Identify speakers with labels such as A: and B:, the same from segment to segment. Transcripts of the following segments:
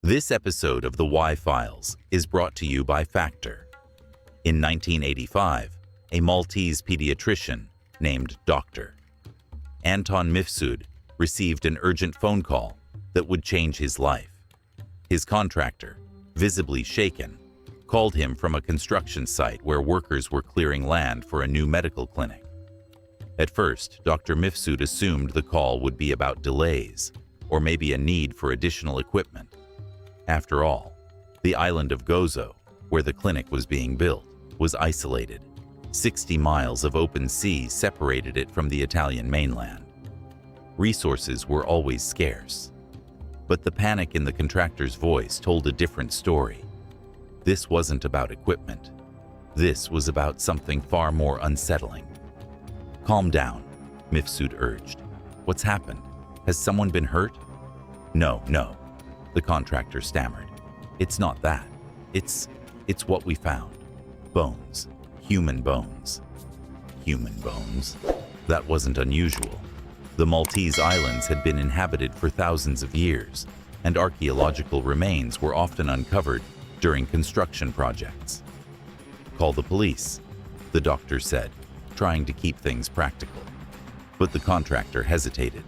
A: This episode of the Why Files is brought to you by Factor. In 1985, a Maltese pediatrician named Dr. Anton Mifsud received an urgent phone call that would change his life. His contractor, visibly shaken, called him from a construction site where workers were clearing land for a new medical clinic. At first, Dr. Mifsud assumed the call would be about delays, or maybe a need for additional equipment. After all, the island of Gozo, where the clinic was being built, was isolated. 60 miles of open sea separated it from the Italian mainland. Resources were always scarce. But the panic in the contractor's voice told a different story. This wasn't about equipment. This was about something far more unsettling. "Calm down," Mifsud urged. "What's happened? Has someone been hurt?" No, the contractor stammered. "It's not that. It's what we found. Bones. Human bones." Human bones? That wasn't unusual. The Maltese islands had been inhabited for thousands of years, and archaeological remains were often uncovered during construction projects. "Call the police," the doctor said, trying to keep things practical. But the contractor hesitated.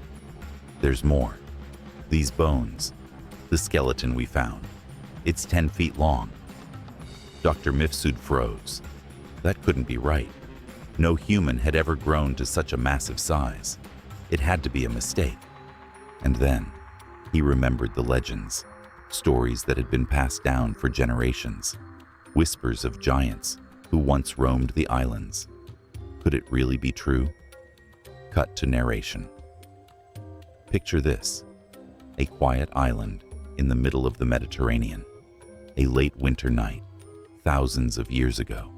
A: "There's more. These bones. The skeleton we found. It's 10 feet long." Dr. Mifsud froze. That couldn't be right. No human had ever grown to such a massive size. It had to be a mistake. And then he remembered the legends, stories that had been passed down for generations, whispers of giants who once roamed the islands. Could it really be true? Cut to narration. Picture this: a quiet island in the middle of the Mediterranean, a late winter night, thousands of years ago.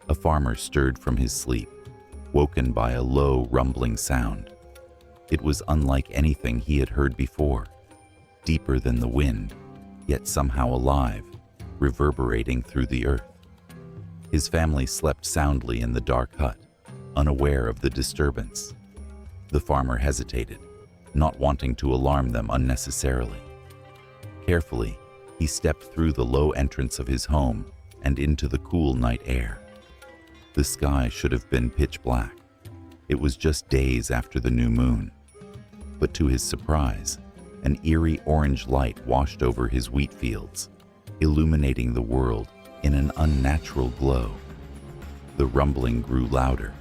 A: A farmer stirred from his sleep, woken by a low, rumbling sound. It was unlike anything he had heard before, deeper than the wind, yet somehow alive, reverberating through the earth. His family slept soundly in the dark hut, unaware of the disturbance. The farmer hesitated, not wanting to alarm them unnecessarily. Carefully, he stepped through the low entrance of his home and into the cool night air. The sky should have been pitch black. It was just days after the new moon. But to his surprise, an eerie orange light washed over his wheat fields, illuminating the world in an unnatural glow. The rumbling grew louder,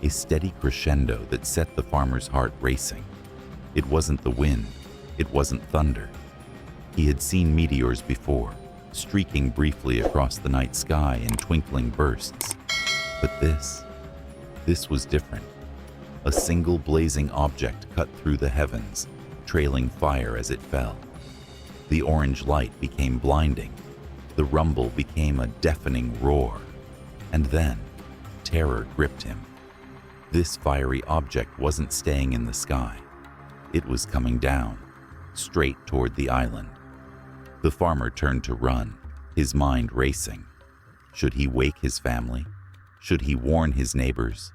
A: a steady crescendo that set the farmer's heart racing. It wasn't the wind, it wasn't thunder. He had seen meteors before, streaking briefly across the night sky in twinkling bursts. But this was different. A single blazing object cut through the heavens, trailing fire as it fell. The orange light became blinding. The rumble became a deafening roar. And then, terror gripped him. This fiery object wasn't staying in the sky. It was coming down, straight toward the island. The farmer turned to run, his mind racing. Should he wake his family? Should he warn his neighbors?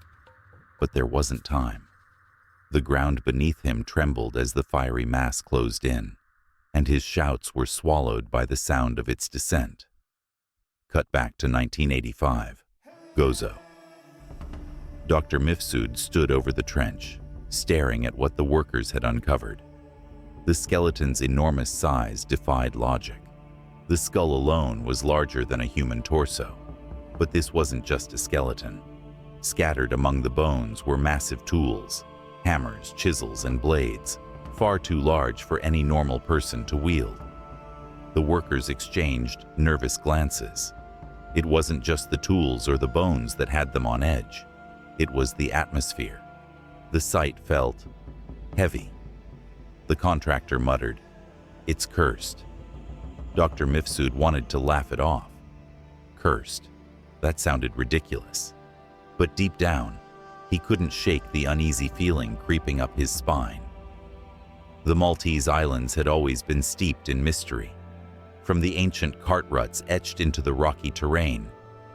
A: But there wasn't time. The ground beneath him trembled as the fiery mass closed in, and his shouts were swallowed by the sound of its descent. Cut back to 1985, Gozo. Dr. Mifsud stood over the trench, staring at what the workers had uncovered. The skeleton's enormous size defied logic. The skull alone was larger than a human torso. But this wasn't just a skeleton. Scattered among the bones were massive tools, hammers, chisels, and blades, far too large for any normal person to wield. The workers exchanged nervous glances. It wasn't just the tools or the bones that had them on edge. It was the atmosphere. The sight felt heavy. The contractor muttered, "It's cursed." Dr. Mifsud wanted to laugh it off. Cursed. That sounded ridiculous. But deep down, he couldn't shake the uneasy feeling creeping up his spine. The Maltese islands had always been steeped in mystery. From the ancient cart ruts etched into the rocky terrain,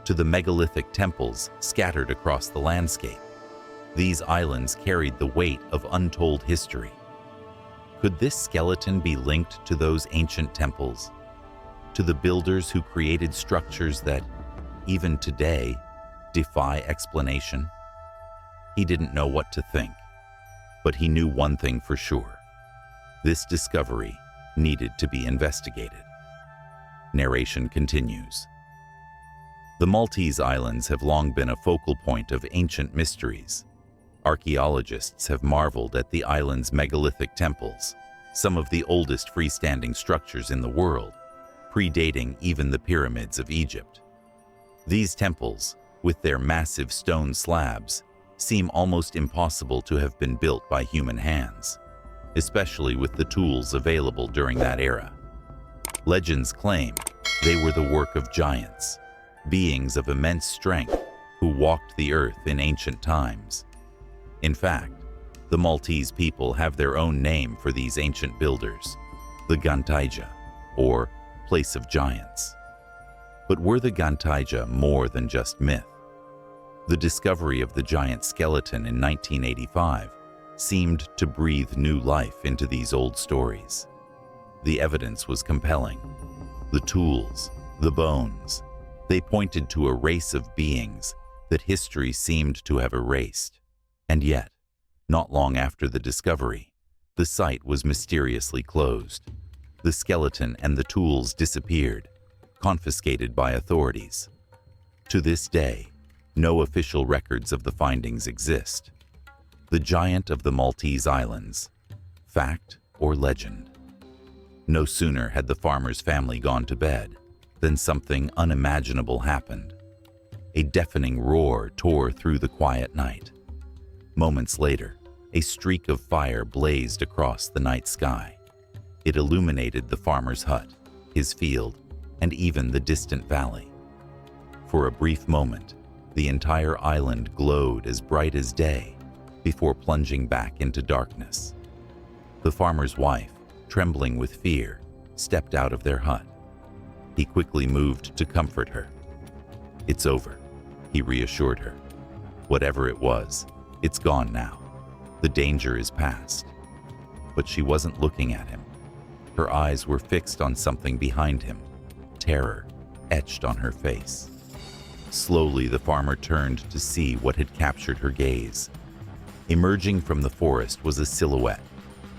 A: to the megalithic temples scattered across the landscape, these islands carried the weight of untold history. Could this skeleton be linked to those ancient temples? To the builders who created structures that, even today, defy explanation? He didn't know what to think, but he knew one thing for sure. This discovery needed to be investigated. Narration continues. The Maltese Islands have long been a focal point of ancient mysteries. Archaeologists have marveled at the island's megalithic temples, some of the oldest freestanding structures in the world, predating even the pyramids of Egypt. These temples, with their massive stone slabs, seem almost impossible to have been built by human hands, especially with the tools available during that era. Legends claim they were the work of giants, beings of immense strength who walked the earth in ancient times. In fact, the Maltese people have their own name for these ancient builders, the Gantaija, or Place of Giants. But were the Gantaija more than just myth? The discovery of the giant skeleton in 1985 seemed to breathe new life into these old stories. The evidence was compelling. The tools, the bones, they pointed to a race of beings that history seemed to have erased. And yet, not long after the discovery, the site was mysteriously closed. The skeleton and the tools disappeared, confiscated by authorities. To this day, no official records of the findings exist. The giant of the Maltese Islands, fact or legend? No sooner had the farmer's family gone to bed than something unimaginable happened. A deafening roar tore through the quiet night. Moments later, a streak of fire blazed across the night sky. It illuminated the farmer's hut, his field, and even the distant valley. For a brief moment, the entire island glowed as bright as day before plunging back into darkness. The farmer's wife, trembling with fear, stepped out of their hut. He quickly moved to comfort her. "It's over," he reassured her. "Whatever it was, it's gone now. The danger is past." But she wasn't looking at him. Her eyes were fixed on something behind him, terror etched on her face. Slowly, the farmer turned to see what had captured her gaze. Emerging from the forest was a silhouette,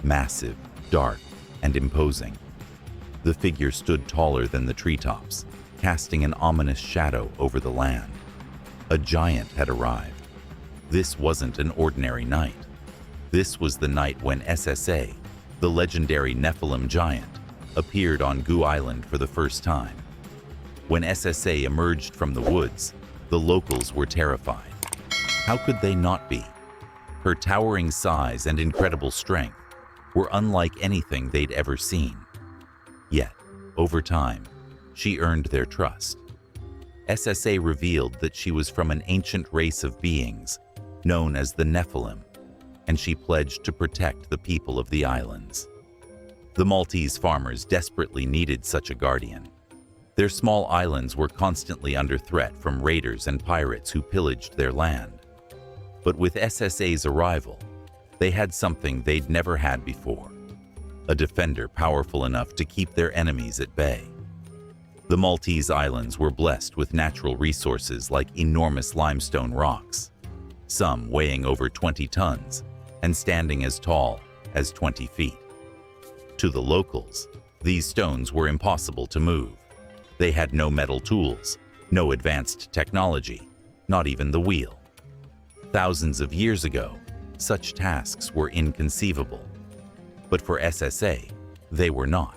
A: massive, dark, and imposing. The figure stood taller than the treetops, casting an ominous shadow over the land. A giant had arrived. This wasn't an ordinary night. This was the night when SSA, the legendary Nephilim giant, appeared on Gu Island for the first time. When SSA emerged from the woods, the locals were terrified. How could they not be? Her towering size and incredible strength were unlike anything they'd ever seen. Yet, over time, she earned their trust. SSA revealed that she was from an ancient race of beings known as the Nephilim, and she pledged to protect the people of the islands. The Maltese farmers desperately needed such a guardian. Their small islands were constantly under threat from raiders and pirates who pillaged their land. But with SSA's arrival, they had something they'd never had before: a defender powerful enough to keep their enemies at bay. The Maltese Islands were blessed with natural resources like enormous limestone rocks, some weighing over 20 tons and standing as tall as 20 feet. To the locals, these stones were impossible to move. They had no metal tools, no advanced technology, not even the wheel. Thousands of years ago, such tasks were inconceivable. But for SSA, they were not.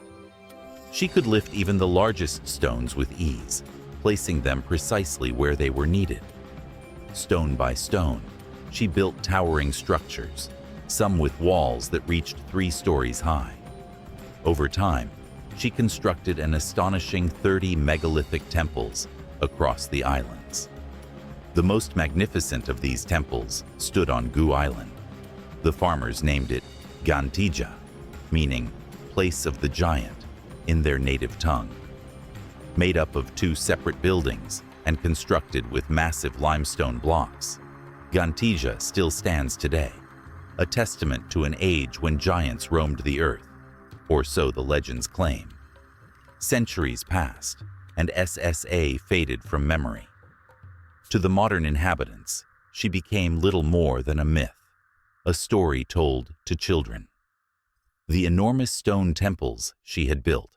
A: She could lift even the largest stones with ease, placing them precisely where they were needed. Stone by stone, she built towering structures, some with walls that reached 3 stories high. Over time, she constructed an astonishing 30 megalithic temples across the islands. The most magnificent of these temples stood on Gu Island. The farmers named it Gantaija, meaning place of the giant, in their native tongue. Made up of 2 separate buildings and constructed with massive limestone blocks, Gantaija still stands today, a testament to an age when giants roamed the earth, or so the legends claim. Centuries passed, and SSA faded from memory. To the modern inhabitants, she became little more than a myth, a story told to children. The enormous stone temples she had built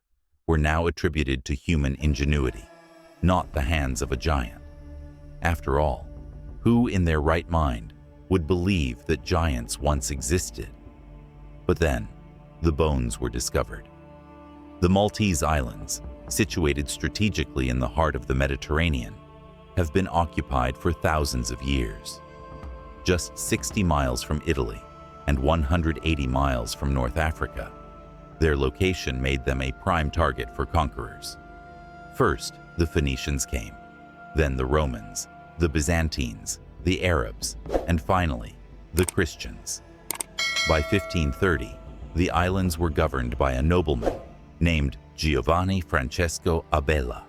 A: were now attributed to human ingenuity, not the hands of a giant. After all, who in their right mind would believe that giants once existed? But then, the bones were discovered. The Maltese Islands, situated strategically in the heart of the Mediterranean, have been occupied for thousands of years. Just 60 miles from Italy and 180 miles from North Africa, their location made them a prime target for conquerors. First, the Phoenicians came, then the Romans, the Byzantines, the Arabs, and finally, the Christians. By 1530, the islands were governed by a nobleman named Giovanni Francesco Abela.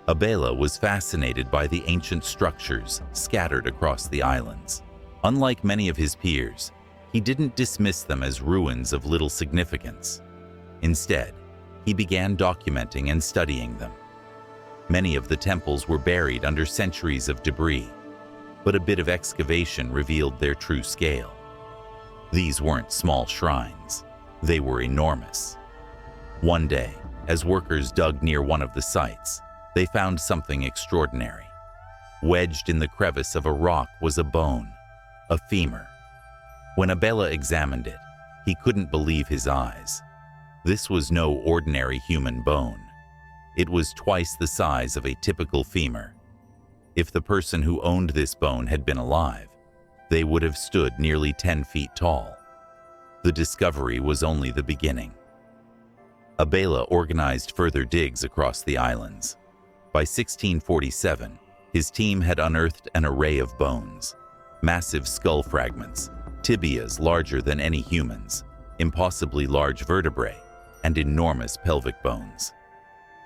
A: Abela was fascinated by the ancient structures scattered across the islands. Unlike many of his peers, he didn't dismiss them as ruins of little significance. Instead, he began documenting and studying them. Many of the temples were buried under centuries of debris, but a bit of excavation revealed their true scale. These weren't small shrines, they were enormous. One day, as workers dug near one of the sites, they found something extraordinary. Wedged in the crevice of a rock was a bone, a femur. When Abela examined it, he couldn't believe his eyes. This was no ordinary human bone. It was twice the size of a typical femur. If the person who owned this bone had been alive, they would have stood nearly 10 feet tall. The discovery was only the beginning. Abela organized further digs across the islands. By 1647, his team had unearthed an array of bones, massive skull fragments, tibias larger than any human's, impossibly large vertebrae, and enormous pelvic bones.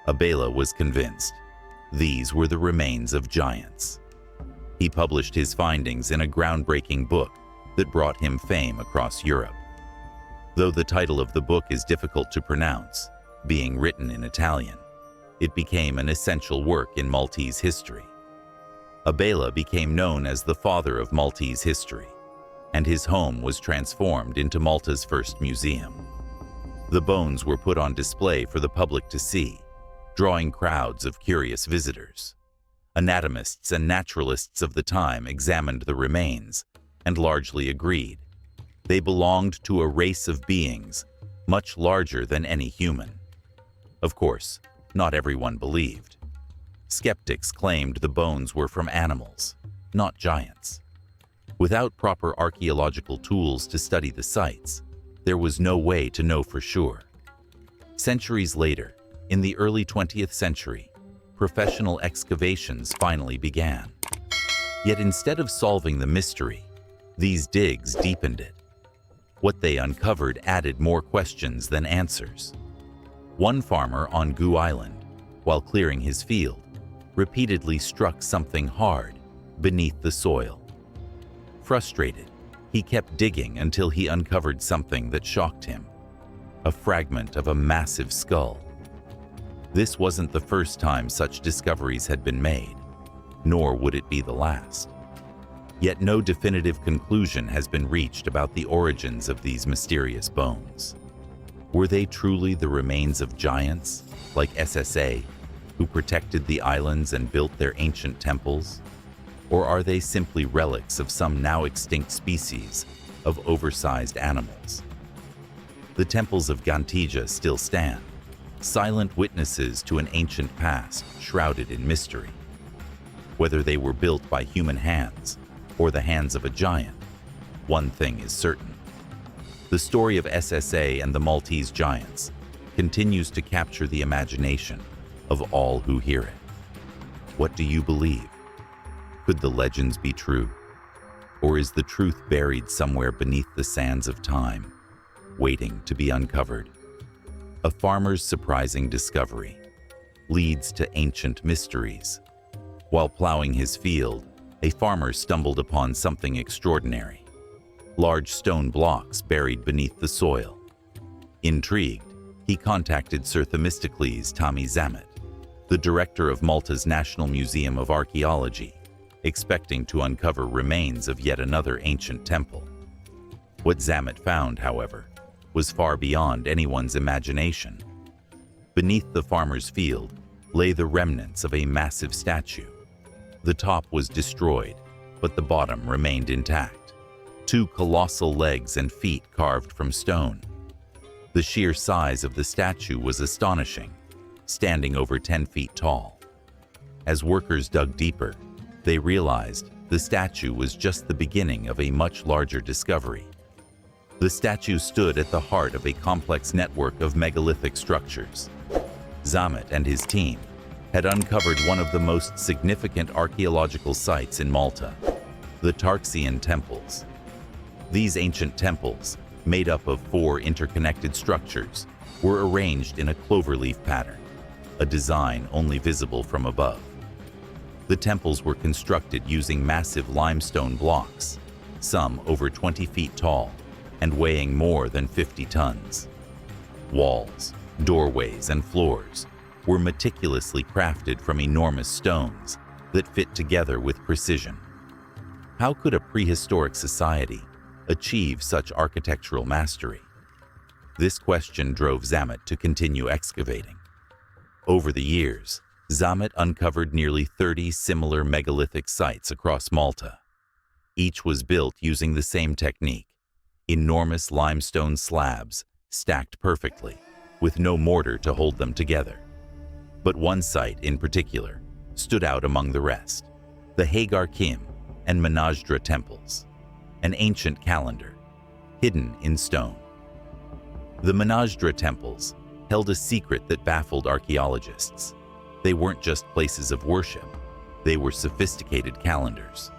A: Abela was convinced these were the remains of giants. He published his findings in a groundbreaking book that brought him fame across Europe. Though the title of the book is difficult to pronounce, being written in Italian, it became an essential work in Maltese history. Abela became known as the father of Maltese history, and his home was transformed into Malta's first museum. The bones were put on display for the public to see, drawing crowds of curious visitors. Anatomists and naturalists of the time examined the remains and largely agreed. They belonged to a race of beings much larger than any human. Of course, not everyone believed. Skeptics claimed the bones were from animals, not giants. Without proper archaeological tools to study the sites, there was no way to know for sure. Centuries later, in the early 20th century, professional excavations finally began. Yet instead of solving the mystery, these digs deepened it. What they uncovered added more questions than answers. One farmer on Gu Island, while clearing his field, repeatedly struck something hard beneath the soil. Frustrated, he kept digging until he uncovered something that shocked him, a fragment of a massive skull. This wasn't the first time such discoveries had been made, nor would it be the last. Yet no definitive conclusion has been reached about the origins of these mysterious bones. Were they truly the remains of giants, like SSA, who protected the islands and built their ancient temples? Or are they simply relics of some now extinct species of oversized animals? The temples of Gantija still stand, silent witnesses to an ancient past shrouded in mystery. Whether they were built by human hands or the hands of a giant, one thing is certain. The story of SSA and the Maltese giants continues to capture the imagination of all who hear it. What do you believe? Could the legends be true? Or is the truth buried somewhere beneath the sands of time, waiting to be uncovered? A farmer's surprising discovery leads to ancient mysteries. While plowing his field, a farmer stumbled upon something extraordinary. large stone blocks buried beneath the soil. Intrigued, he contacted Sir Themistocles Tami Zamet, the director of Malta's National Museum of Archaeology, expecting to uncover remains of yet another ancient temple. What Zamet found, however, was far beyond anyone's imagination. Beneath the farmer's field lay the remnants of a massive statue. The top was destroyed, but the bottom remained intact. Two colossal legs and feet carved from stone. The sheer size of the statue was astonishing, standing over 10 feet tall. As workers dug deeper, they realized the statue was just the beginning of a much larger discovery. The statue stood at the heart of a complex network of megalithic structures. Zamet and his team had uncovered one of the most significant archaeological sites in Malta, the Tarxian temples. These ancient temples, made up of 4 interconnected structures, were arranged in a cloverleaf pattern, a design only visible from above. The temples were constructed using massive limestone blocks, some over 20 feet tall and weighing more than 50 tons. Walls, doorways, and floors were meticulously crafted from enormous stones that fit together with precision. How could a prehistoric society achieve such architectural mastery? This question drove Zamet to continue excavating. Over the years, Zamet uncovered nearly 30 similar megalithic sites across Malta. Each was built using the same technique: enormous limestone slabs stacked perfectly, with no mortar to hold them together. But one site in particular stood out among the rest: the Hagar Kim and Menajdra temples, an ancient calendar hidden in stone. The Menajdra temples held a secret that baffled archaeologists. They weren't just places of worship, they were sophisticated calendars.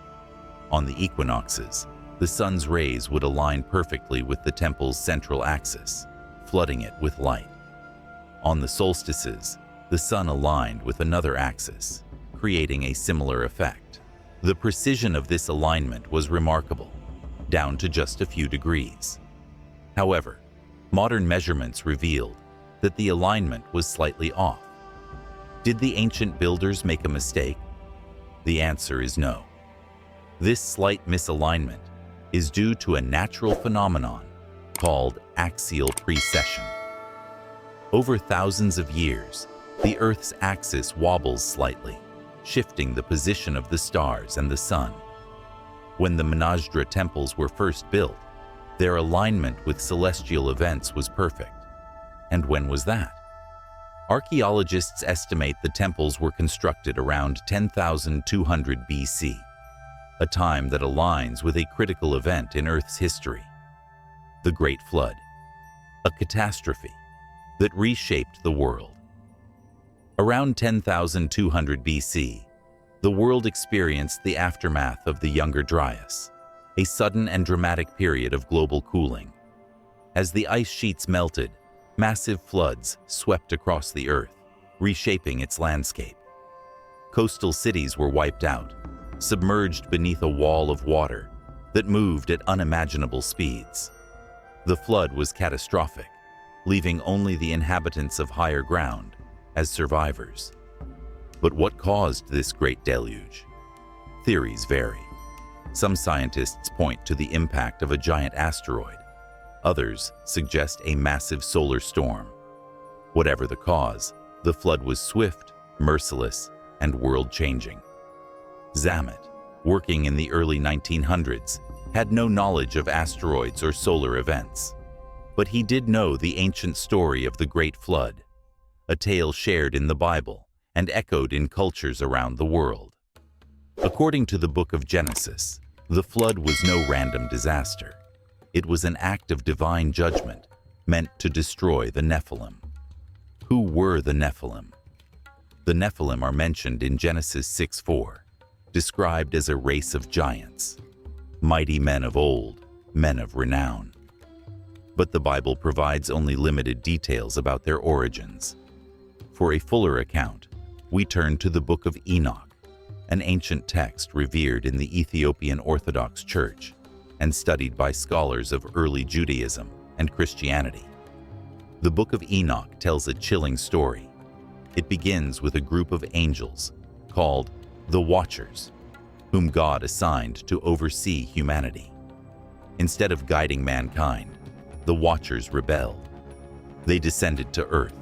A: On the equinoxes, the sun's rays would align perfectly with the temple's central axis, flooding it with light. On the solstices, the sun aligned with another axis, creating a similar effect. The precision of this alignment was remarkable, down to just a few degrees. However, modern measurements revealed that the alignment was slightly off. Did the ancient builders make a mistake? The answer is no. This slight misalignment is due to a natural phenomenon called axial precession. Over thousands of years, the Earth's axis wobbles slightly, shifting the position of the stars and the sun. When the Menajdra temples were first built, their alignment with celestial events was perfect. And when was that? Archaeologists estimate the temples were constructed around 10,200 BC, a time that aligns with a critical event in Earth's history: the Great Flood, a catastrophe that reshaped the world. Around 10,200 BC, the world experienced the aftermath of the Younger Dryas, a sudden and dramatic period of global cooling. As the ice sheets melted, massive floods swept across the Earth, reshaping its landscape. Coastal cities were wiped out, submerged beneath a wall of water that moved at unimaginable speeds. The flood was catastrophic, leaving only the inhabitants of higher ground as survivors. But what caused this great deluge? Theories vary. Some scientists point to the impact of a giant asteroid. Others suggest a massive solar storm. Whatever the cause, the flood was swift, merciless, and world-changing. Zamet, working in the early 1900s, had no knowledge of asteroids or solar events. But he did know the ancient story of the Great Flood, a tale shared in the Bible and echoed in cultures around the world. According to the book of Genesis, the flood was no random disaster. It was an act of divine judgment meant to destroy the Nephilim. Who were the Nephilim? The Nephilim are mentioned in Genesis 6:4, described as a race of giants, mighty men of old, men of renown. But the Bible provides only limited details about their origins. For a fuller account, we turn to the Book of Enoch, an ancient text revered in the Ethiopian Orthodox Church. and studied by scholars of early Judaism and Christianity. The Book of Enoch tells a chilling story. It begins with a group of angels called the Watchers, whom God assigned to oversee humanity. Instead of guiding mankind, the Watchers rebelled. They descended to earth,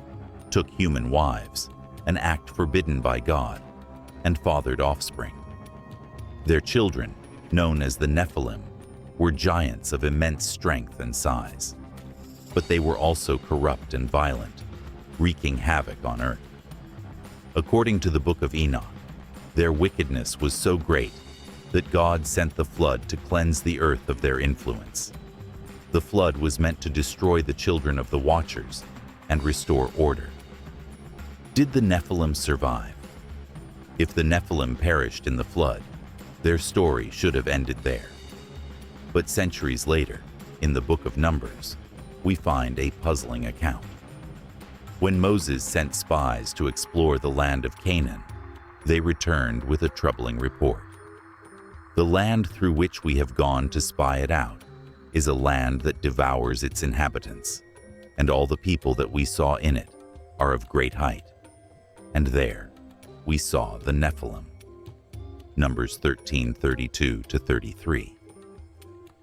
A: took human wives, an act forbidden by God, and fathered offspring. Their children, known as the Nephilim, were giants of immense strength and size. But they were also corrupt and violent, wreaking havoc on earth. According to the Book of Enoch, their wickedness was so great that God sent the flood to cleanse the earth of their influence. The flood was meant to destroy the children of the Watchers and restore order. Did the Nephilim survive? If the Nephilim perished in the flood, their story should have ended there. But centuries later, in the Book of Numbers, we find a puzzling account. When Moses sent spies to explore the land of Canaan, they returned with a troubling report. The land through which we have gone to spy it out is a land that devours its inhabitants, and all the people that we saw in it are of great height. And there we saw the Nephilim. Numbers 13:32-33.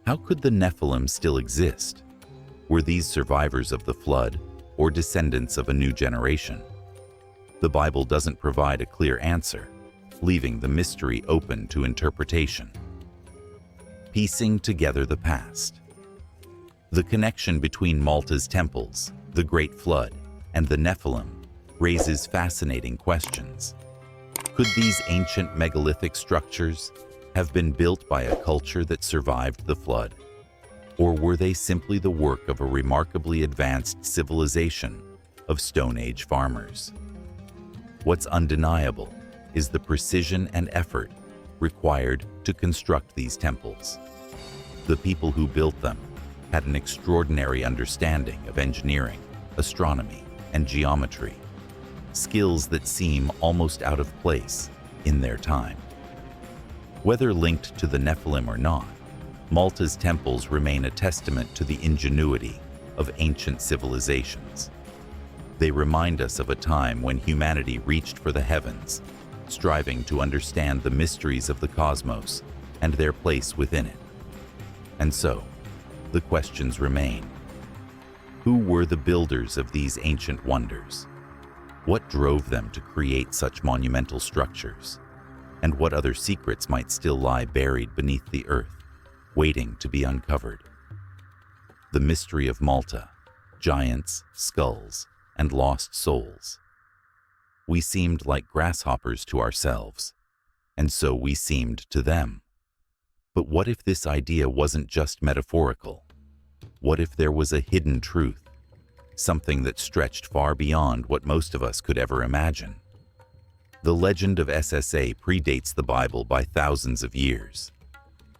A: How could the Nephilim still exist? Were these survivors of the flood or descendants of a new generation? The Bible doesn't provide a clear answer, leaving the mystery open to interpretation. Piecing together the past. The connection between Malta's temples, the Great Flood, and the Nephilim raises fascinating questions. Could these ancient megalithic structures have been built by a culture that survived the flood? Or were they simply the work of a remarkably advanced civilization of Stone Age farmers? What's undeniable is the precision and effort required to construct these temples. The people who built them had an extraordinary understanding of engineering, astronomy, and geometry, skills that seem almost out of place in their time. Whether linked to the Nephilim or not, Malta's temples remain a testament to the ingenuity of ancient civilizations. They remind us of a time when humanity reached for the heavens, striving to understand the mysteries of the cosmos and their place within it. And so, the questions remain. Who were the builders of these ancient wonders? What drove them to create such monumental structures? And what other secrets might still lie buried beneath the earth, waiting to be uncovered? The mystery of Malta, giants, skulls, and lost souls. We seemed like grasshoppers to ourselves, and so we seemed to them. But what if this idea wasn't just metaphorical? What if there was a hidden truth, something that stretched far beyond what most of us could ever imagine? The legend of SSA predates the Bible by thousands of years,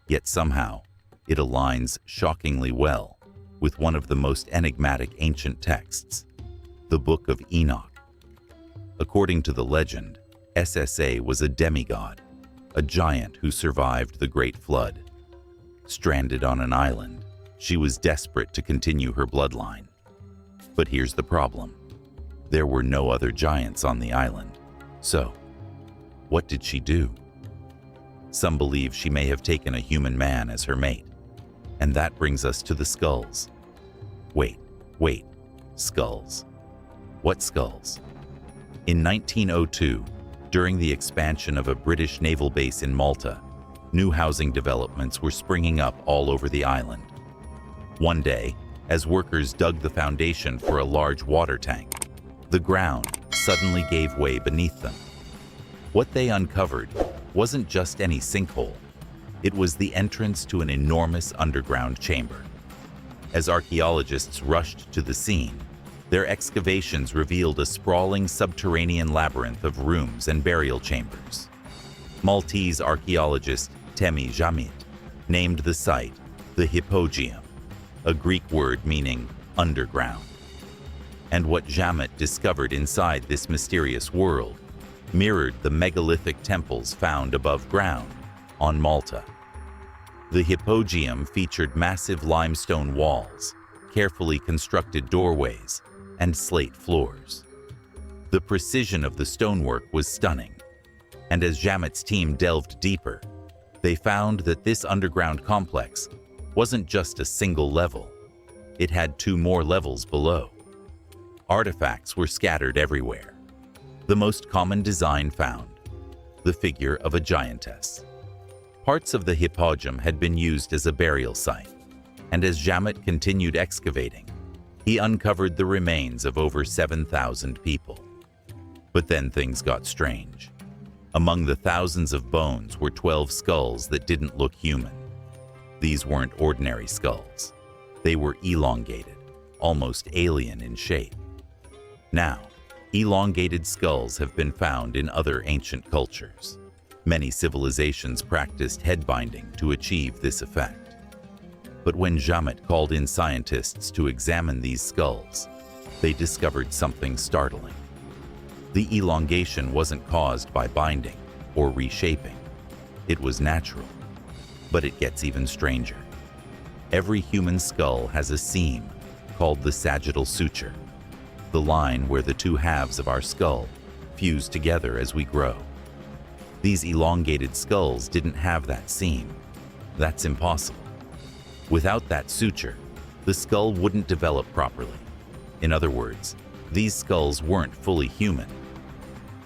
A: yet somehow it aligns shockingly well with one of the most enigmatic ancient texts, the Book of Enoch. According to the legend, SSA was a demigod, a giant who survived the Great Flood. Stranded on an island, she was desperate to continue her bloodline. But here's the problem. There were no other giants on the island. So, what did she do? Some believe she may have taken a human man as her mate. And that brings us to the skulls. Wait, skulls. What skulls? In 1902, during the expansion of a British naval base in Malta, new housing developments were springing up all over the island. One day, as workers dug the foundation for a large water tank, the ground suddenly gave way beneath them. What they uncovered wasn't just any sinkhole. It was the entrance to an enormous underground chamber. As archaeologists rushed to the scene, their excavations revealed a sprawling subterranean labyrinth of rooms and burial chambers. Maltese archaeologist Temi Jamit named the site the Hypogeum, a Greek word meaning underground. And what Jamit discovered inside this mysterious world mirrored the megalithic temples found above ground on Malta. The hypogeum featured massive limestone walls, carefully constructed doorways, and slate floors. The precision of the stonework was stunning, and as Jamet's team delved deeper, they found that this underground complex wasn't just a single level. It had 2 more levels below. Artifacts were scattered everywhere. The most common design found: the figure of a giantess. Parts of the hypogeum had been used as a burial site, and as Jamet continued excavating, he uncovered the remains of over 7,000 people. But then things got strange. Among the thousands of bones were 12 skulls that didn't look human. These weren't ordinary skulls. They were elongated, almost alien in shape. Now, elongated skulls have been found in other ancient cultures. Many civilizations practiced head binding to achieve this effect. But when Jamet called in scientists to examine these skulls, they discovered something startling. The elongation wasn't caused by binding or reshaping. It was natural. But it gets even stranger. Every human skull has a seam called the sagittal suture, the line where the 2 halves of our skull fuse together as we grow. These elongated skulls didn't have that seam. That's impossible. Without that suture, the skull wouldn't develop properly. In other words, these skulls weren't fully human.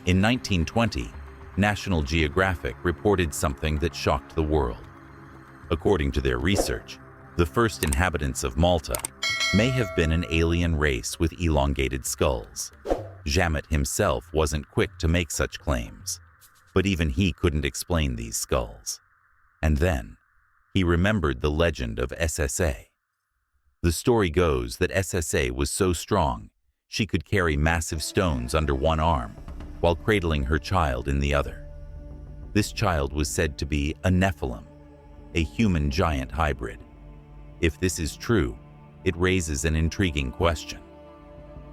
A: In 1920, National Geographic reported something that shocked the world. According to their research, the first inhabitants of Malta may have been an alien race with elongated skulls. Jamet himself wasn't quick to make such claims, but even he couldn't explain these skulls. And then, he remembered the legend of SSA. The story goes that SSA was so strong, she could carry massive stones under one arm while cradling her child in the other. This child was said to be a Nephilim, a human-giant hybrid. If this is true, it raises an intriguing question.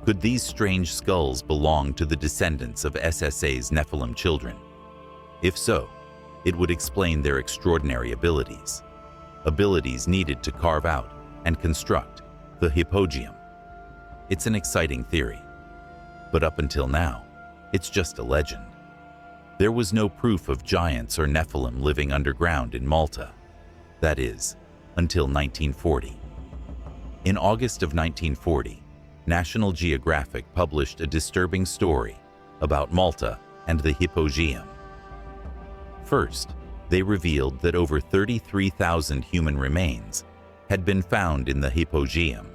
A: Could these strange skulls belong to the descendants of SSA's Nephilim children? If so, it would explain their extraordinary abilities needed to carve out and construct the hypogeum. It's an exciting theory, but up until now, it's just a legend. There was no proof of giants or Nephilim living underground in Malta. That is, until 1940. In August of 1940, National Geographic published a disturbing story about Malta and the hypogeum. First, they revealed that over 33,000 human remains had been found in the hypogeum,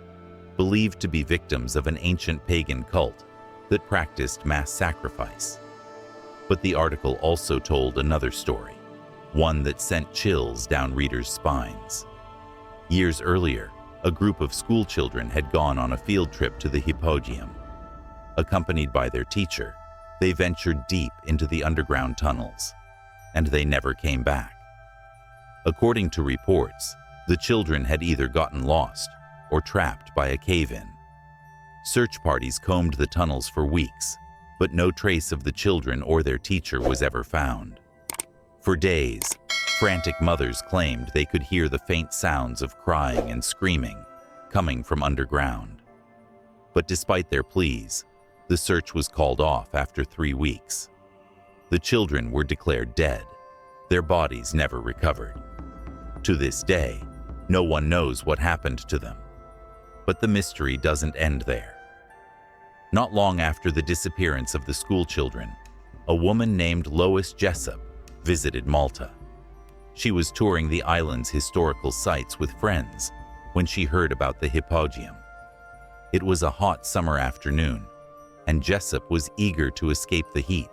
A: believed to be victims of an ancient pagan cult that practiced mass sacrifice. But the article also told another story, one that sent chills down readers' spines. Years earlier, a group of school children had gone on a field trip to the hypogeum. Accompanied by their teacher, they ventured deep into the underground tunnels, and they never came back. According to reports, the children had either gotten lost or trapped by a cave-in. Search parties combed the tunnels for weeks, but no trace of the children or their teacher was ever found. For days, frantic mothers claimed they could hear the faint sounds of crying and screaming coming from underground. But despite their pleas, the search was called off after 3 weeks. The children were declared dead, their bodies never recovered. To this day, no one knows what happened to them. But the mystery doesn't end there. Not long after the disappearance of the school children, a woman named Lois Jessup visited Malta. She was touring the island's historical sites with friends when she heard about the hypogeum. It was a hot summer afternoon, and Jessup was eager to escape the heat.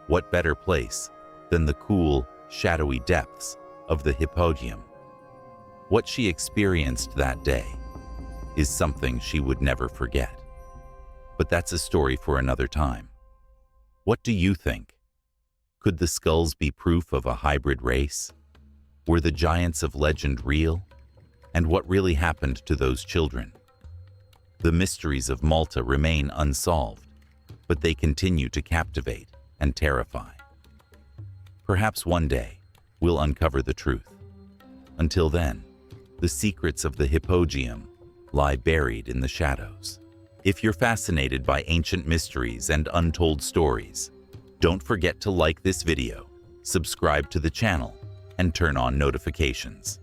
A: What better place than the cool, shadowy depths of the hypogeum? What she experienced that day is something she would never forget. But that's a story for another time. What do you think? Could the skulls be proof of a hybrid race? Were the giants of legend real? And what really happened to those children? The mysteries of Malta remain unsolved, but they continue to captivate and terrify. Perhaps one day, we'll uncover the truth. Until then, the secrets of the hypogeum lie buried in the shadows. If you're fascinated by ancient mysteries and untold stories, don't forget to like this video, subscribe to the channel, and turn on notifications.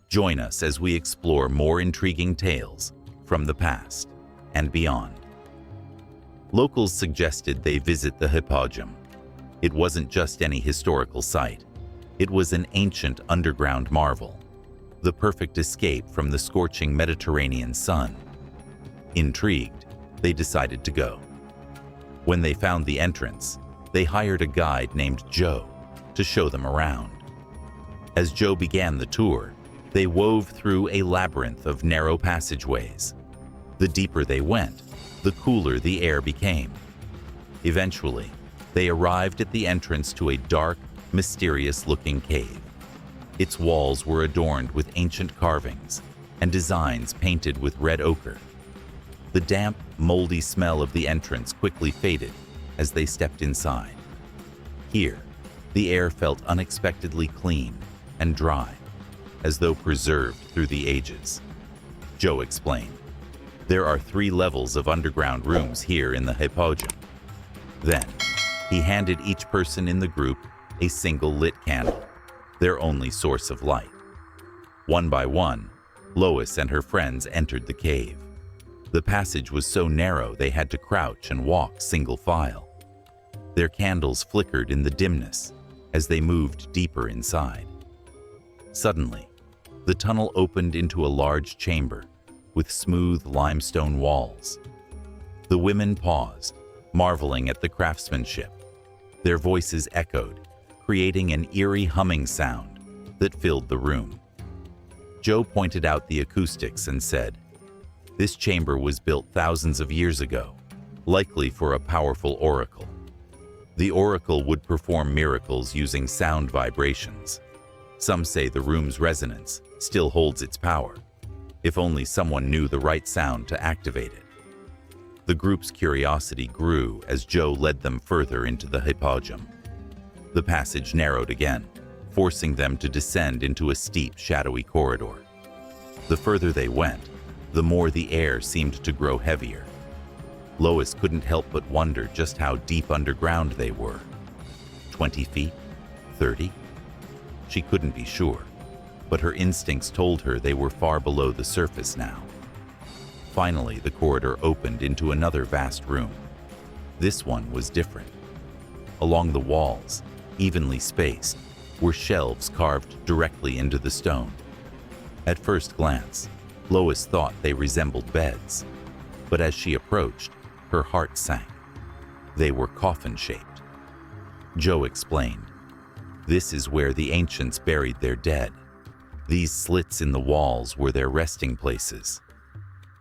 A: Join us as we explore more intriguing tales from the past and beyond. Locals suggested they visit the hypogeum. It wasn't just any historical site. It was an ancient underground marvel, the perfect escape from the scorching Mediterranean sun. Intrigued, they decided to go. When they found the entrance, they hired a guide named Joe to show them around. As Joe began the tour, they wove through a labyrinth of narrow passageways. The deeper they went, the cooler the air became. Eventually, they arrived at the entrance to a dark, mysterious-looking cave. Its walls were adorned with ancient carvings and designs painted with red ochre. The damp, moldy smell of the entrance quickly faded as they stepped inside. Here, the air felt unexpectedly clean and dry, as though preserved through the ages. Joe explained, "There are 3 levels of underground rooms here in the hypogeum." Then, he handed each person in the group a single lit candle, their only source of light. One by one, Lois and her friends entered the cave. The passage was so narrow they had to crouch and walk single file. Their candles flickered in the dimness as they moved deeper inside. Suddenly, the tunnel opened into a large chamber with smooth limestone walls. The women paused, marveling at the craftsmanship. Their voices echoed, creating an eerie humming sound that filled the room. Joe pointed out the acoustics and said, "This chamber was built thousands of years ago, likely for a powerful oracle. The oracle would perform miracles using sound vibrations. Some say the room's resonance still holds its power, if only someone knew the right sound to activate it." The group's curiosity grew as Joe led them further into the hypogeum. The passage narrowed again, forcing them to descend into a steep, shadowy corridor. The further they went, the more the air seemed to grow heavier. Lois couldn't help but wonder just how deep underground they were. 20 feet? 30? She couldn't be sure, but her instincts told her they were far below the surface now. Finally, the corridor opened into another vast room. This one was different. Along the walls, evenly spaced, were shelves carved directly into the stone. At first glance, Lois thought they resembled beds, but as she approached, her heart sank. They were coffin-shaped. Joe explained, "This is where the ancients buried their dead. These slits in the walls were their resting places."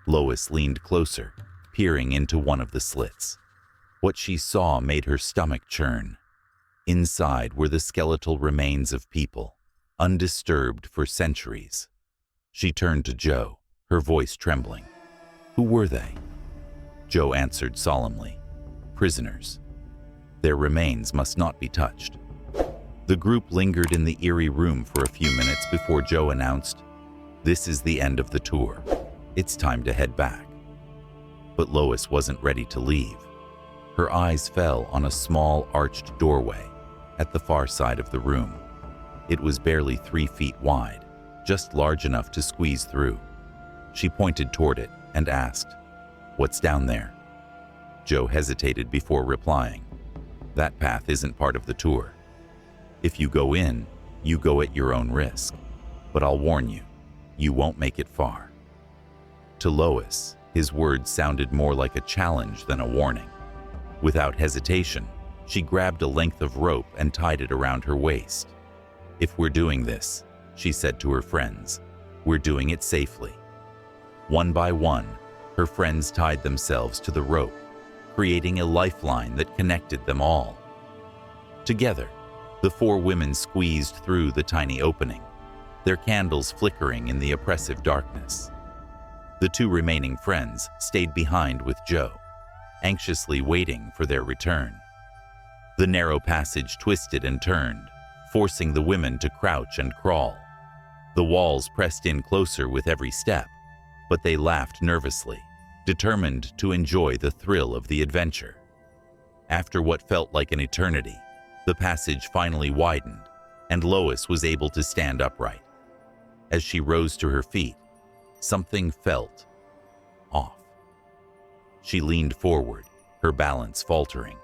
A: Lois leaned closer, peering into one of the slits. What she saw made her stomach churn. Inside were the skeletal remains of people, undisturbed for centuries. She turned to Joe, her voice trembling. "Who were they?" Joe answered solemnly, "Prisoners. Their remains must not be touched." The group lingered in the eerie room for a few minutes before Joe announced, "This is the end of the tour. It's time to head back." But Lois wasn't ready to leave. Her eyes fell on a small arched doorway at the far side of the room. It was barely 3 feet wide, just large enough to squeeze through. She pointed toward it and asked, "What's down there?" Joe hesitated before replying, "That path isn't part of the tour. If you go in, you go at your own risk. But I'll warn you, you won't make it far." To Lois, his words sounded more like a challenge than a warning. Without hesitation, she grabbed a length of rope and tied it around her waist. "If we're doing this," she said to her friends, "we're doing it safely." One by one, her friends tied themselves to the rope, creating a lifeline that connected them all. Together, the 4 women squeezed through the tiny opening, their candles flickering in the oppressive darkness. The 2 remaining friends stayed behind with Joe, anxiously waiting for their return. The narrow passage twisted and turned, forcing the women to crouch and crawl. The walls pressed in closer with every step, but they laughed nervously, determined to enjoy the thrill of the adventure. After what felt like an eternity, the passage finally widened, and Lois was able to stand upright. As she rose to her feet, something felt off. She leaned forward, her balance faltering.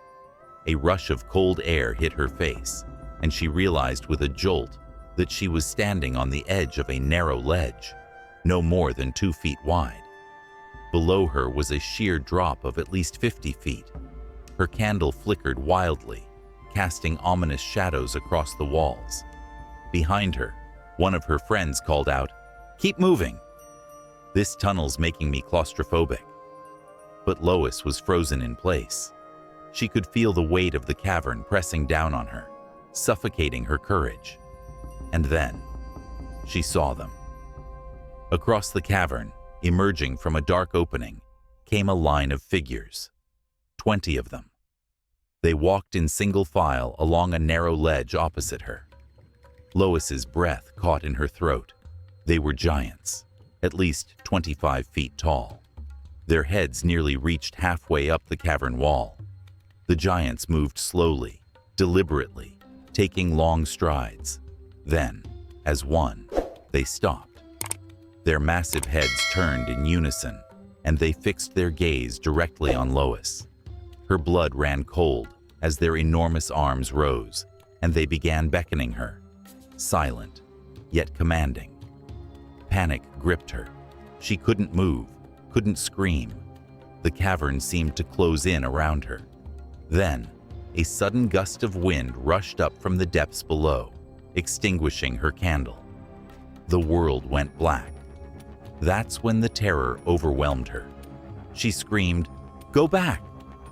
A: A rush of cold air hit her face, and she realized with a jolt that she was standing on the edge of a narrow ledge, no more than 2 feet wide. Below her was a sheer drop of at least 50 feet. Her candle flickered wildly, casting ominous shadows across the walls. Behind her, one of her friends called out, "Keep moving! This tunnel's making me claustrophobic." But Lois was frozen in place. She could feel the weight of the cavern pressing down on her, suffocating her courage. And then, she saw them. Across the cavern, emerging from a dark opening, came a line of figures. 20 of them. They walked in single file along a narrow ledge opposite her. Lois's breath caught in her throat. They were giants, at least 25 feet tall. Their heads nearly reached halfway up the cavern wall. The giants moved slowly, deliberately, taking long strides. Then, as one, they stopped. Their massive heads turned in unison, and they fixed their gaze directly on Lois. Her blood ran cold as their enormous arms rose, and they began beckoning her, silent, yet commanding. Panic gripped her. She couldn't move, couldn't scream. The cavern seemed to close in around her. Then, a sudden gust of wind rushed up from the depths below, extinguishing her candle. The world went black. That's when the terror overwhelmed her. She screamed, "Go back!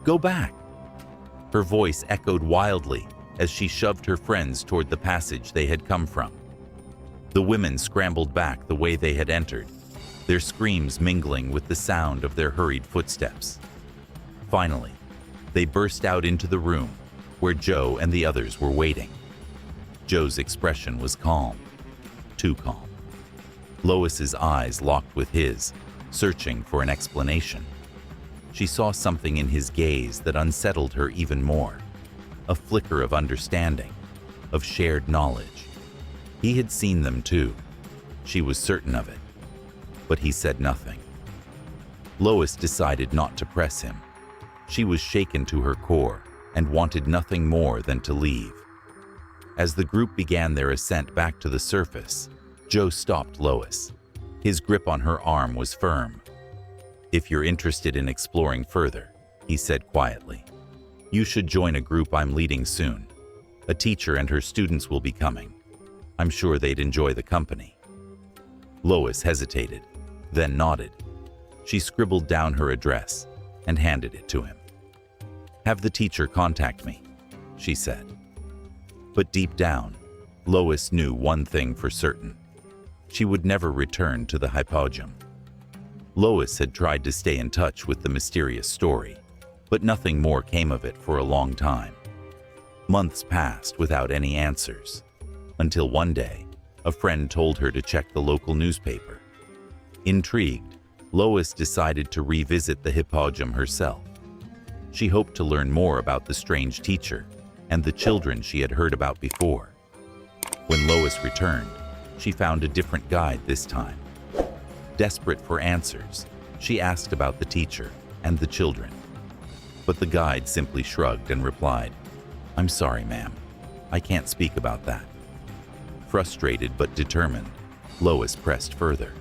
A: Go back!" Her voice echoed wildly as she shoved her friends toward the passage they had come from. The women scrambled back the way they had entered, their screams mingling with the sound of their hurried footsteps. Finally, they burst out into the room where Joe and the others were waiting. Joe's expression was calm, too calm. Lois's eyes locked with his, searching for an explanation. She saw something in his gaze that unsettled her even more, a flicker of understanding, of shared knowledge. He had seen them too. She was certain of it, but he said nothing. Lois decided not to press him. She was shaken to her core and wanted nothing more than to leave. As the group began their ascent back to the surface, Joe stopped Lois. His grip on her arm was firm. "If you're interested in exploring further," he said quietly, "you should join a group I'm leading soon. A teacher and her students will be coming. I'm sure they'd enjoy the company." Lois hesitated, then nodded. She scribbled down her address and handed it to him. "Have the teacher contact me," she said. But deep down, Lois knew one thing for certain. She would never return to the hypogeum. Lois had tried to stay in touch with the mysterious story, but nothing more came of it for a long time. Months passed without any answers, until one day, a friend told her to check the local newspaper. Intrigued, Lois decided to revisit the hypogeum herself. She hoped to learn more about the strange teacher and the children she had heard about before. When Lois returned, she found a different guide this time. Desperate for answers, she asked about the teacher and the children. But the guide simply shrugged and replied, "I'm sorry, ma'am. I can't speak about that." Frustrated but determined, Lois pressed further.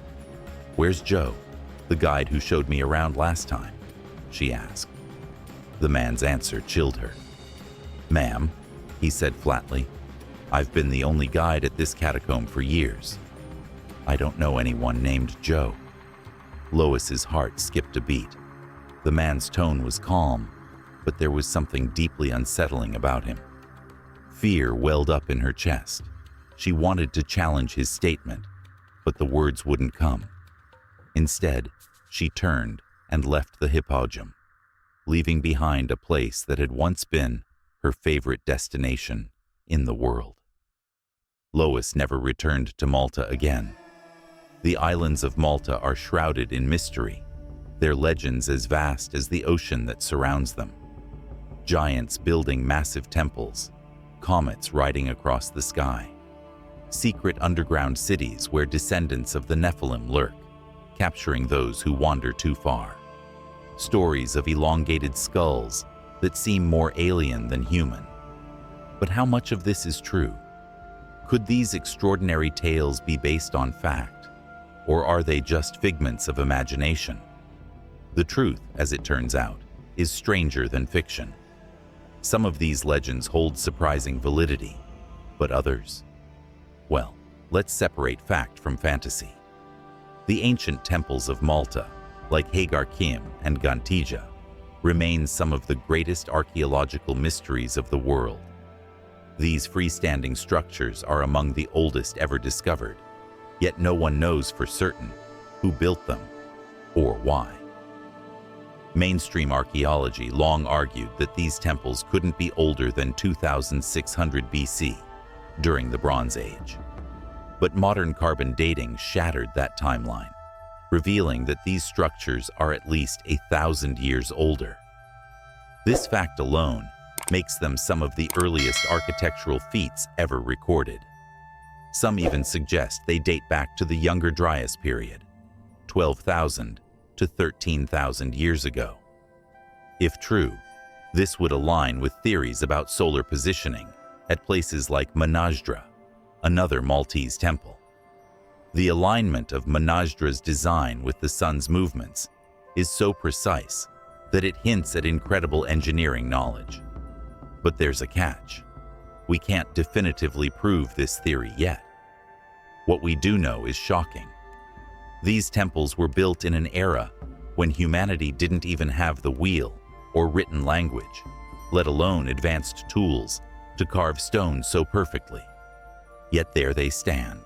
A: "Where's Joe, the guide who showed me around last time?" she asked. The man's answer chilled her. "Ma'am," he said flatly, "I've been the only guide at this catacomb for years. I don't know anyone named Joe." Lois's heart skipped a beat. The man's tone was calm, but there was something deeply unsettling about him. Fear welled up in her chest. She wanted to challenge his statement, but the words wouldn't come. Instead, she turned and left the hypogeum, leaving behind a place that had once been her favorite destination in the world. Lois never returned to Malta again. The islands of Malta are shrouded in mystery, their legends as vast as the ocean that surrounds them. Giants building massive temples, comets riding across the sky, secret underground cities where descendants of the Nephilim lurk, capturing those who wander too far. Stories of elongated skulls that seem more alien than human. But how much of this is true? Could these extraordinary tales be based on fact, or are they just figments of imagination? The truth, as it turns out, is stranger than fiction. Some of these legends hold surprising validity, but others? Well, let's separate fact from fantasy. The ancient temples of Malta, like Hagar Kim and Gantija, remain some of the greatest archaeological mysteries of the world. These freestanding structures are among the oldest ever discovered, yet no one knows for certain who built them or why. Mainstream archaeology long argued that these temples couldn't be older than 2600 BC, during the Bronze Age. But modern carbon dating shattered that timeline, revealing that these structures are at least 1,000 years older. This fact alone makes them some of the earliest architectural feats ever recorded. Some even suggest they date back to the Younger Dryas period, 12,000 to 13,000 years ago. If true, this would align with theories about solar positioning at places like Manajra, another Maltese temple. The alignment of Manajdra's design with the sun's movements is so precise that it hints at incredible engineering knowledge. But there's a catch. We can't definitively prove this theory yet. What we do know is shocking. These temples were built in an era when humanity didn't even have the wheel or written language, let alone advanced tools to carve stone so perfectly. Yet there they stand,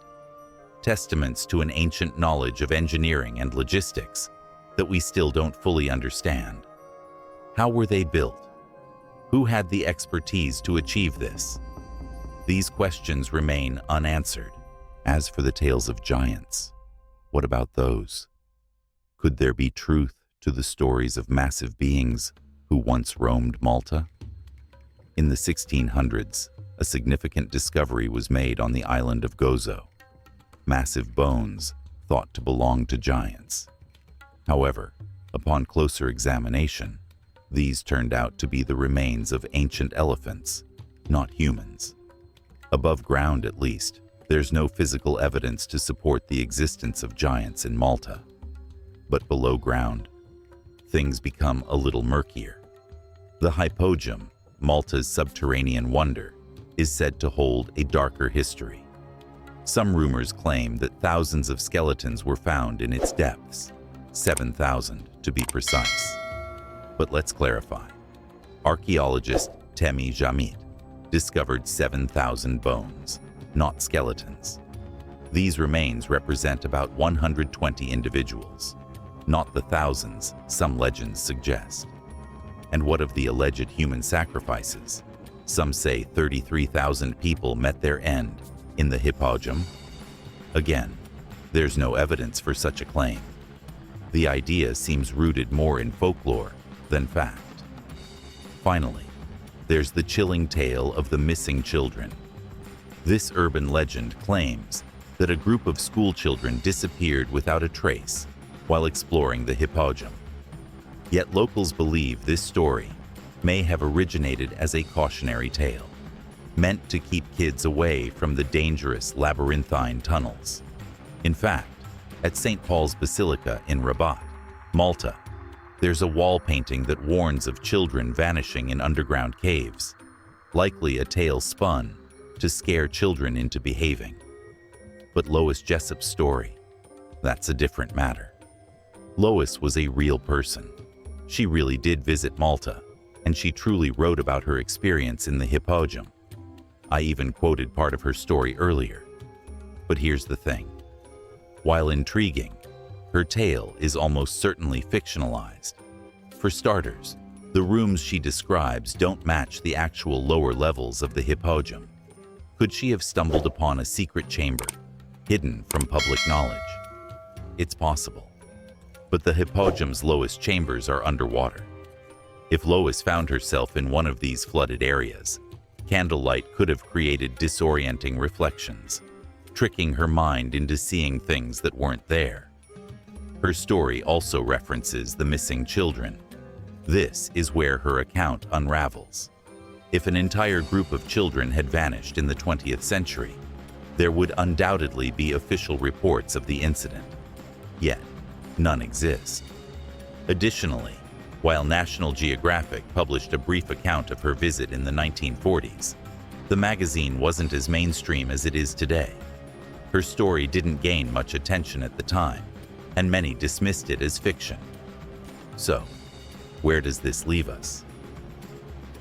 A: testaments to an ancient knowledge of engineering and logistics that we still don't fully understand. How were they built? Who had the expertise to achieve this? These questions remain unanswered. As for the tales of giants, what about those? Could there be truth to the stories of massive beings who once roamed Malta? In the 1600s, a significant discovery was made on the island of Gozo. Massive bones thought to belong to giants. However, upon closer examination, these turned out to be the remains of ancient elephants, not humans. Above ground, at least, there's no physical evidence to support the existence of giants in Malta. But below ground, things become a little murkier. The hypogeum, Malta's subterranean wonder, is said to hold a darker history. Some rumors claim that thousands of skeletons were found in its depths, 7,000 to be precise. But let's clarify. Archaeologist Temi Jamit discovered 7,000 bones, not skeletons. These remains represent about 120 individuals, not the thousands some legends suggest. And what of the alleged human sacrifices? Some say 33,000 people met their end in the hypogeum. Again, there's no evidence for such a claim. The idea seems rooted more in folklore than fact. Finally, there's the chilling tale of the missing children. This urban legend claims that a group of school children disappeared without a trace while exploring the hypogeum. Yet locals believe this story may have originated as a cautionary tale, meant to keep kids away from the dangerous labyrinthine tunnels. In fact, at St. Paul's Basilica in Rabat, Malta, there's a wall painting that warns of children vanishing in underground caves, likely a tale spun to scare children into behaving. But Lois Jessup's story, that's a different matter. Lois was a real person. She really did visit Malta, and she truly wrote about her experience in the hypogeum. I even quoted part of her story earlier. But here's the thing. While intriguing, her tale is almost certainly fictionalized. For starters, the rooms she describes don't match the actual lower levels of the hypogeum. Could she have stumbled upon a secret chamber, hidden from public knowledge? It's possible. But the hypogeum's lowest chambers are underwater. If Lois found herself in one of these flooded areas, candlelight could have created disorienting reflections, tricking her mind into seeing things that weren't there. Her story also references the missing children. This is where her account unravels. If an entire group of children had vanished in the 20th century, there would undoubtedly be official reports of the incident. Yet, none exist. Additionally, while National Geographic published a brief account of her visit in the 1940s, the magazine wasn't as mainstream as it is today. Her story didn't gain much attention at the time, and many dismissed it as fiction. So, where does this leave us?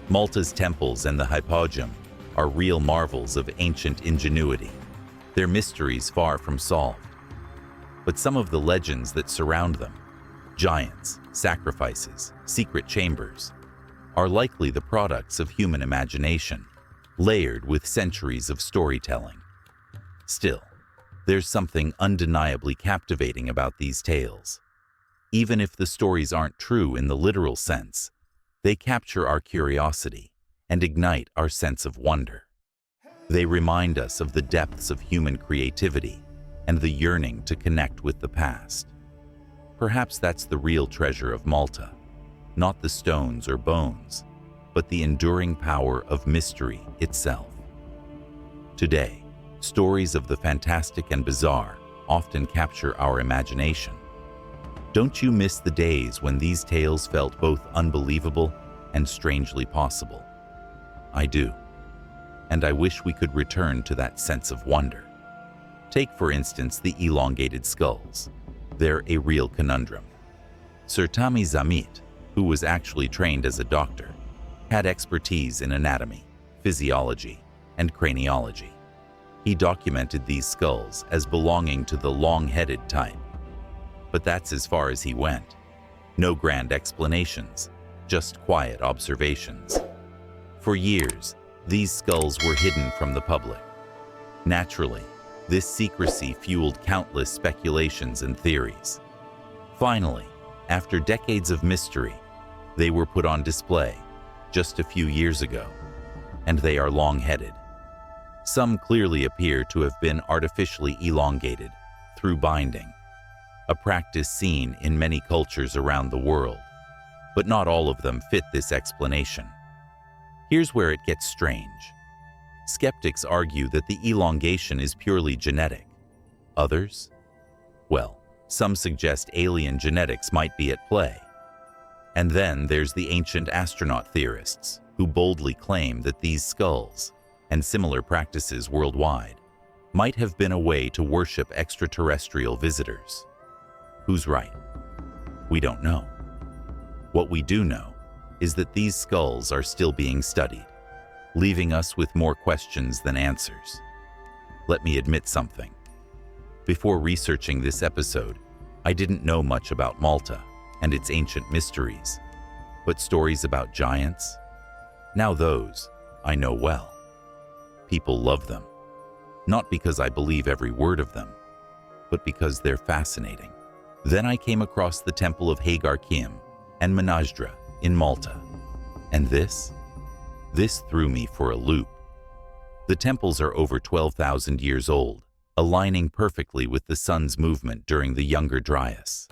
A: Malta's temples and the hypogeum are real marvels of ancient ingenuity, their mysteries far from solved. But some of the legends that surround them, giants, sacrifices, secret chambers, are likely the products of human imagination, layered with centuries of storytelling. Still, there's something undeniably captivating about these tales. Even if the stories aren't true in the literal sense, they capture our curiosity and ignite our sense of wonder. They remind us of the depths of human creativity and the yearning to connect with the past. Perhaps that's the real treasure of Malta, not the stones or bones, but the enduring power of mystery itself. Today, stories of the fantastic and bizarre often capture our imagination. Don't you miss the days when these tales felt both unbelievable and strangely possible? I do. And I wish we could return to that sense of wonder. Take, for instance, the elongated skulls. They're a real conundrum. Sir Tami Zamit, who was actually trained as a doctor, had expertise in anatomy, physiology, and craniology. He documented these skulls as belonging to the long-headed type. But that's as far as he went. No grand explanations, just quiet observations. For years, these skulls were hidden from the public. Naturally, this secrecy fueled countless speculations and theories. Finally, after decades of mystery, they were put on display just a few years ago, and they are long-headed. Some clearly appear to have been artificially elongated through binding, a practice seen in many cultures around the world, but not all of them fit this explanation. Here's where it gets strange. Skeptics argue that the elongation is purely genetic. Others? Well, some suggest alien genetics might be at play. And then there's the ancient astronaut theorists, who boldly claim that these skulls, and similar practices worldwide, might have been a way to worship extraterrestrial visitors. Who's right? We don't know. What we do know is that these skulls are still being studied, leaving us with more questions than answers. Let me admit something. Before researching this episode, I didn't know much about Malta and its ancient mysteries, but stories about giants? Now those, I know well. People love them, not because I believe every word of them, but because they're fascinating. Then I came across the Temple of Hagar Kim and Menajdra in Malta. And this threw me for a loop. The temples are over 12,000 years old, aligning perfectly with the sun's movement during the Younger Dryas,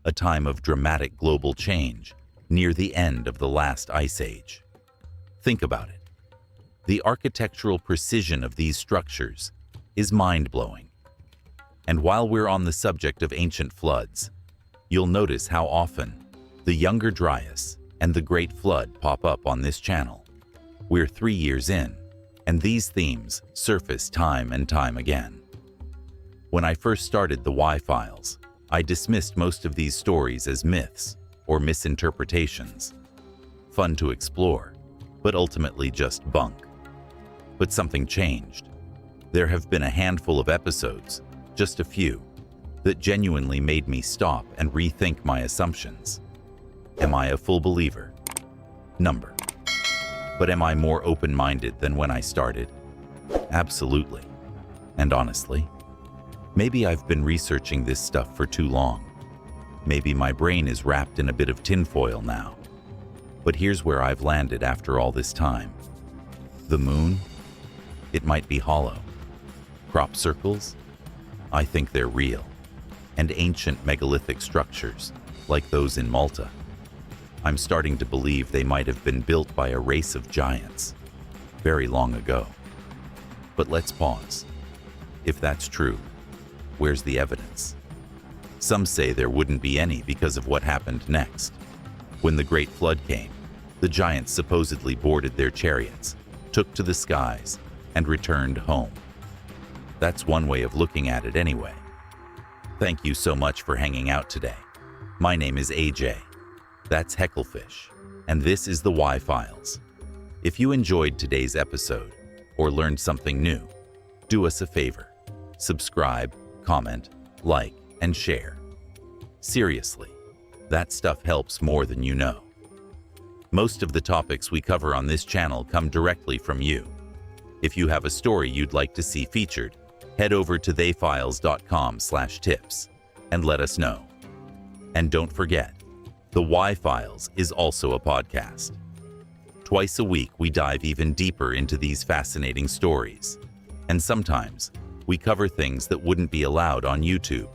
A: a time of dramatic global change near the end of the last ice age. Think about it. The architectural precision of these structures is mind-blowing. And while we're on the subject of ancient floods, you'll notice how often the Younger Dryas and the Great Flood pop up on this channel. We're 3 years in, and these themes surface time and time again. When I first started the Y-Files, I dismissed most of these stories as myths or misinterpretations. Fun to explore, but ultimately just bunk. But something changed. There have been a handful of episodes, just a few, that genuinely made me stop and rethink my assumptions. Am I a full believer? Number. But am I more open-minded than when I started? Absolutely. And honestly, maybe I've been researching this stuff for too long. Maybe my brain is wrapped in a bit of tinfoil now. But here's where I've landed after all this time. The moon? It might be hollow. Crop circles? I think they're real. And ancient megalithic structures, like those in Malta. I'm starting to believe they might have been built by a race of giants, very long ago. But let's pause. If that's true, where's the evidence? Some say there wouldn't be any because of what happened next. When the Great Flood came, the giants supposedly boarded their chariots, took to the skies, and returned home. That's one way of looking at it anyway. Thank you so much for hanging out today. My name is AJ. That's Hecklefish, and this is the Y-Files. If you enjoyed today's episode or learned something new, do us a favor. Subscribe, comment, like, and share. Seriously, that stuff helps more than you know. Most of the topics we cover on this channel come directly from you. If you have a story you'd like to see featured, head over to theyfiles.com/tips and let us know. And don't forget, the Y-Files is also a podcast. Twice a week, we dive even deeper into these fascinating stories. And sometimes, we cover things that wouldn't be allowed on YouTube,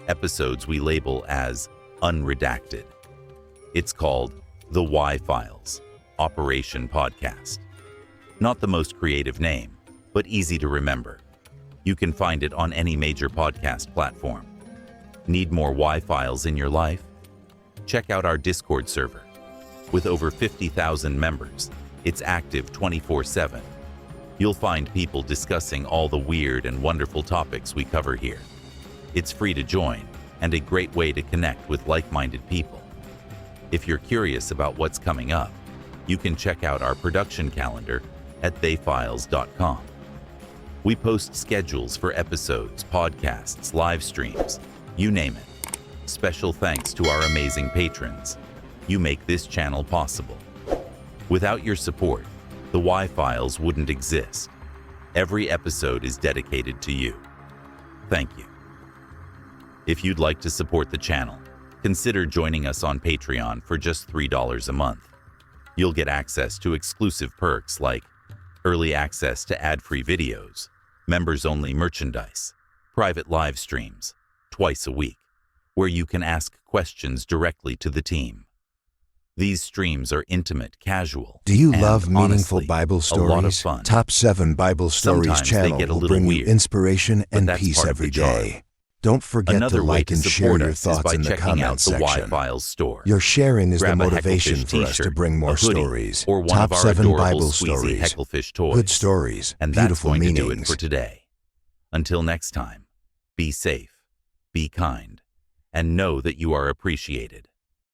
A: episodes we label as unredacted. It's called The Y-Files, Operation Podcast. Not the most creative name, but easy to remember. You can find it on any major podcast platform. Need more Y-Files in your life? Check out our Discord server. With over 50,000 members, it's active 24/7. You'll find people discussing all the weird and wonderful topics we cover here. It's free to join and a great way to connect with like-minded people. If you're curious about what's coming up, you can check out our production calendar at theyfiles.com. We post schedules for episodes, podcasts, live streams, you name it. Special thanks to our amazing patrons. You make this channel possible. Without your support, the Y-Files wouldn't exist. Every episode is dedicated to you. Thank you. If you'd like to support the channel, consider joining us on Patreon for just $3 a month. You'll get access to exclusive perks like early access to ad-free videos, members-only merchandise, private live streams, twice a week, where you can ask questions directly to the team. These streams are intimate, casual,
B: Do you
A: and,
B: love meaningful
A: honestly,
B: Bible
A: a lot of
B: stories?
A: fun.
B: Top 7 Bible Stories
A: Sometimes they
B: channel
A: get a
B: will
A: little
B: bring you
A: weird,
B: inspiration
A: but
B: and
A: that's
B: peace
A: part of
B: every
A: the charm.
B: day. Don't forget
A: Another
B: to
A: way
B: like
A: to
B: and share
A: support
B: your
A: us is
B: thoughts
A: by
B: in the
A: checking
B: comment
A: out the
B: section.
A: Y-Files store.
B: Your sharing is the
A: Grab a
B: motivation
A: Hecklefish
B: for us to
A: t-shirt,
B: bring more
A: a hoodie,
B: stories.
A: or one
B: Top
A: of our
B: 7
A: adorable
B: Bible
A: squeezy
B: stories.
A: Hecklefish toys.
B: Good stories,
A: And that's
B: beautiful
A: going
B: meanings.
A: to do it for today. Until next time, be safe, be kind, and know that you are appreciated.